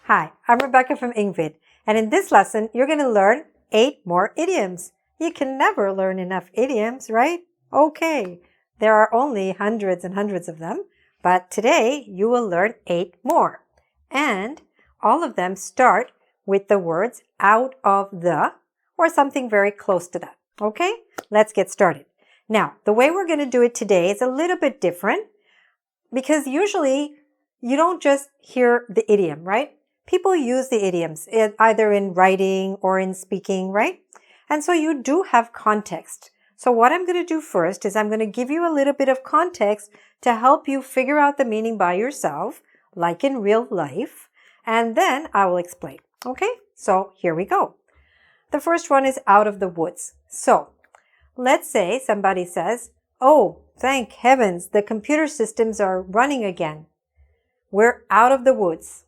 Hi, I'm Rebecca from engVid, and in this lesson, you're going to learn 8 more idioms. You can never learn enough idioms, right? Okay, there are only hundreds and hundreds of them, but today you will learn 8 more. And all of them start with the words out of the or something very close to that. Okay, let's get started. Now, the way we're going to do it today is a little bit different because usually you don't just hear the idiom, right? People use the idioms either in writing or in speaking, right? And so you do have context. So what I'm going to do first is I'm going to give you a little bit of context to help you figure out the meaning by yourself, like in real life, and then I will explain. Okay? So here we go. The first one is out of the woods. So let's say somebody says, "Oh, thank heavens, the computer systems are running again. We're out of the woods."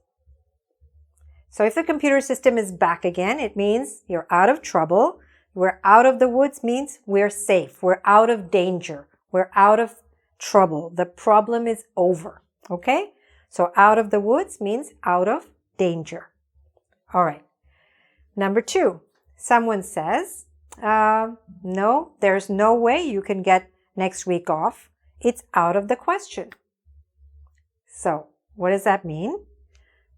So if the computer system is back again, it means you're out of trouble. We're out of the woods means we're safe. We're out of danger. We're out of trouble. The problem is over. Okay? So out of the woods means out of danger. All right. Number 2, someone says, no, there's no way you can get next week off. It's out of the question. So what does that mean?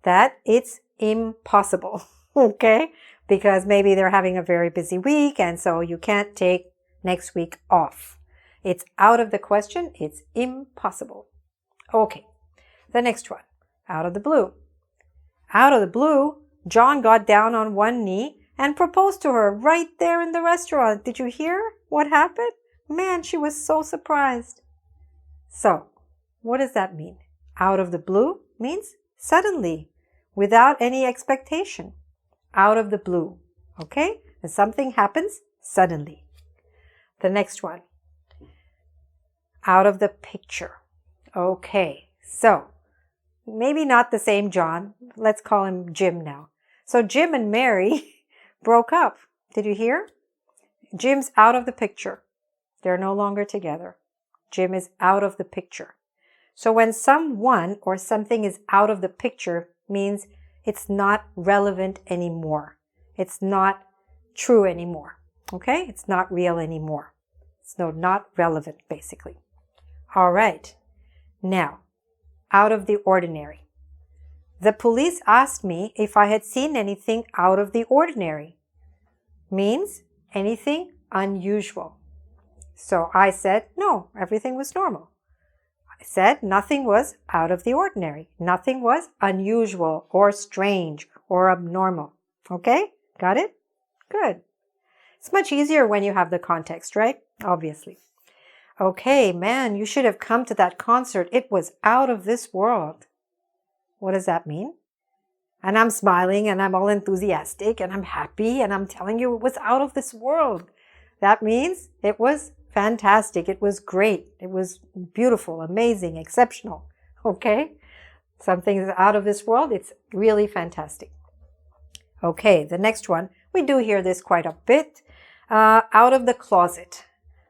That it's impossible, okay? Because maybe they're having a very busy week and so you can't take next week off. It's out of the question. It's impossible. Okay, the next one, out of the blue. Out of the blue, John got down on one knee and proposed to her right there in the restaurant. Did you hear what happened? Man, she was so surprised. So, what does that mean? Out of the blue means suddenly, without any expectation. Out of the blue. Okay? And something happens suddenly. The next one. Out of the picture. Okay. So, maybe not the same John. Let's call him Jim now. So Jim and Mary broke up. Did you hear? Jim's out of the picture. They're no longer together. Jim is out of the picture. So when someone or something is out of the picture means it's not relevant anymore. It's not true anymore. Okay? It's not real anymore. It's not relevant, basically. All right. Now, out of the ordinary. The police asked me if I had seen anything out of the ordinary. Means anything unusual. So I said, no, everything was normal. I said nothing was out of the ordinary. Nothing was unusual or strange or abnormal. Okay? Got it? Good. It's much easier when you have the context, right? Obviously. Okay, man, you should have come to that concert. It was out of this world. What does that mean? And I'm smiling and I'm all enthusiastic and I'm happy and I'm telling you it was out of this world. That means it was fantastic. It was great. It was beautiful, amazing, exceptional. Okay? Something is out of this world. It's really fantastic. Okay, the next one. We do hear this quite a bit. Out of the closet.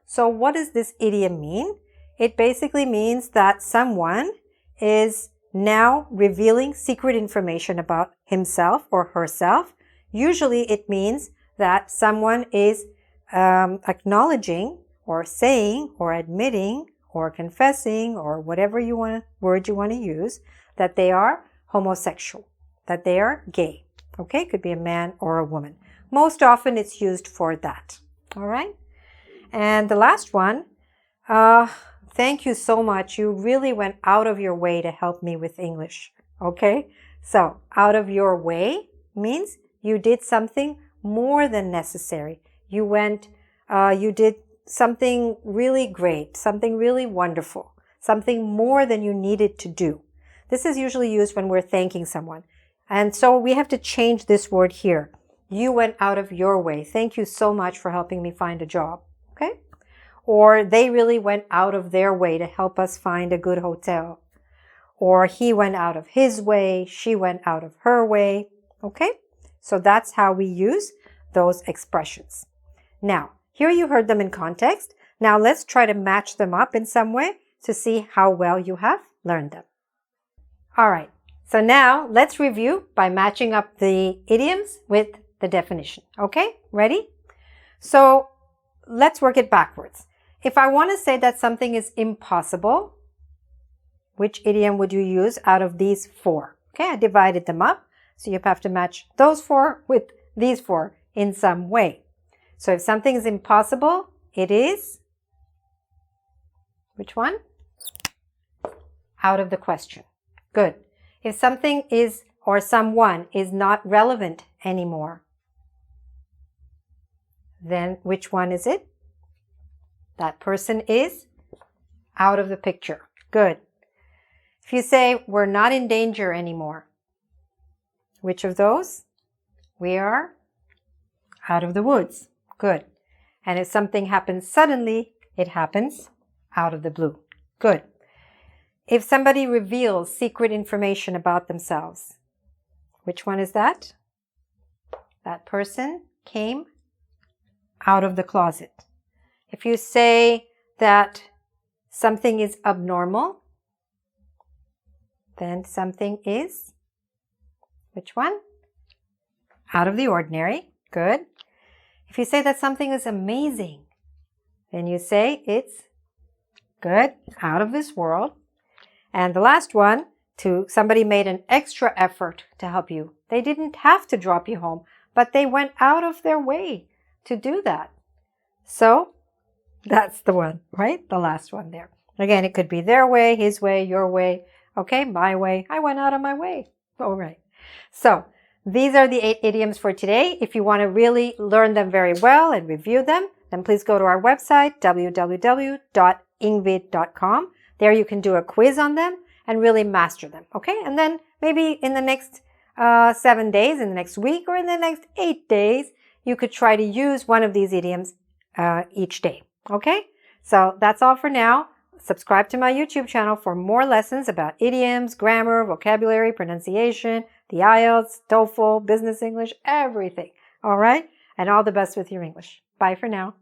So what does this idiom mean? It basically means that someone is now revealing secret information about himself or herself. Usually it means that someone is acknowledging or saying or admitting or confessing or whatever word you want to use, that they are homosexual, that they are gay. Okay, could be a man or a woman. Most often it's used for that. All right? And the last one, thank you so much. You really went out of your way to help me with English. Okay? So, out of your way means you did something more than necessary. You did something really great, something really wonderful, something more than you needed to do. This is usually used when we're thanking someone. And so we have to change this word here. You went out of your way. Thank you so much for helping me find a job. Okay? Or they really went out of their way to help us find a good hotel. Or he went out of his way. She went out of her way. Okay? So that's how we use those expressions. Now, here you heard them in context. Now let's try to match them up in some way to see how well you have learned them. All right. So now let's review by matching up the idioms with the definition. Okay, ready? So let's work it backwards. If I want to say that something is impossible, which idiom would you use out of these four? Okay, I divided them up. So you have to match those four with these four in some way. So if something is impossible, it is, which one? Out of the question. Good. If something is or someone is not relevant anymore, then which one is it? That person is out of the picture. Good. If you say we're not in danger anymore, which of those? We are out of the woods. Good. And if something happens suddenly, it happens out of the blue. Good. If somebody reveals secret information about themselves, which one is that? That person came out of the closet. If you say that something is abnormal, then something is, which one? Out of the ordinary. Good. If you say that something is amazing, then you say it's good, out of this world. And the last one, somebody made an extra effort to help you. They didn't have to drop you home, but they went out of their way to do that. So that's the one, right? The last one there. Again, it could be their way, his way, your way. Okay, my way. I went out of my way. All right. So these are the 8 idioms for today. If you want to really learn them very well and review them, then please go to our website, www.engvid.com. There you can do a quiz on them and really master them, okay? And then maybe in the next 7 days, in the next week, or in the next 8 days, you could try to use one of these idioms each day, okay? So that's all for now. Subscribe to my YouTube channel for more lessons about idioms, grammar, vocabulary, pronunciation, the IELTS, TOEFL, business English, everything, all right? And all the best with your English. Bye for now.